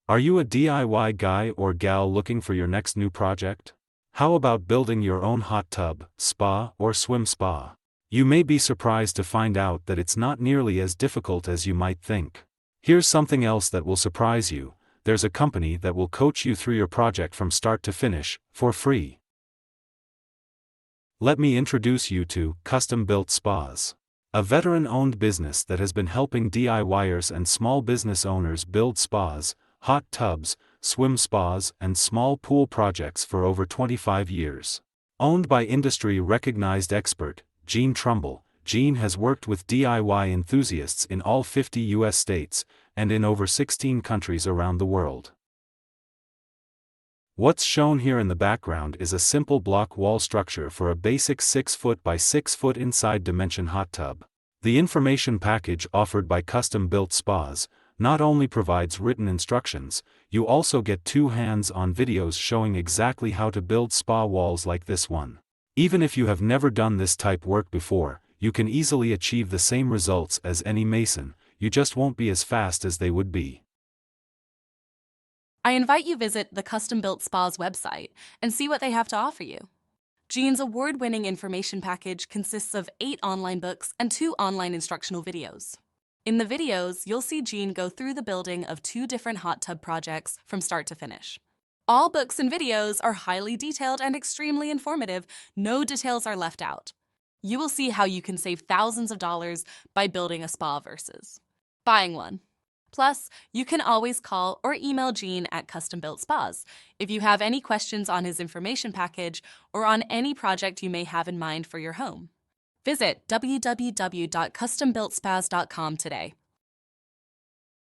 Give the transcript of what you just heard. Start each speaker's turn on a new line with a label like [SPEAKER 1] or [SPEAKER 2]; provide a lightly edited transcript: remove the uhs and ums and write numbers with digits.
[SPEAKER 1] Are you a DIY guy or gal looking for your next new project? How about building your own hot tub, spa, or swim spa? You may be surprised to find out that it's not nearly as difficult as you might think. Here's something else that will surprise you: there's a company that will coach you through your project from start to finish, for free. Let me introduce you to Custom Built Spas, a veteran-owned business that has been helping DIYers and small business owners build spas, hot tubs, swim spas, and small pool projects for over 25 years. Owned by industry-recognized expert Gene Trumbull, Gene has worked with DIY enthusiasts in all 50 U.S. states, and in over 16 countries around the world. What's shown here in the background is a simple block wall structure for a basic 6 foot by 6 foot inside dimension hot tub. The information package offered by Custom Built Spas not only provides written instructions, you also get 2 hands-on videos showing exactly how to build spa walls like this one. Even if you have never done this type work before, you can easily achieve the same results as any mason, you just won't be as fast as they would be.
[SPEAKER 2] I invite you visit the Custom Built Spas website and see what they have to offer you. Gene's award-winning information package consists of 8 online books and 2 online instructional videos. In the videos, you'll see Gene go through the building of 2 different hot tub projects from start to finish. All books and videos are highly detailed and extremely informative. No details are left out. You will see how you can save thousands of dollars by building a spa versus buying one. Plus, you can always call or email Gene at Custom Built Spas if you have any questions on his information package or on any project you may have in mind for your home. Visit www.custombuiltspas.com today.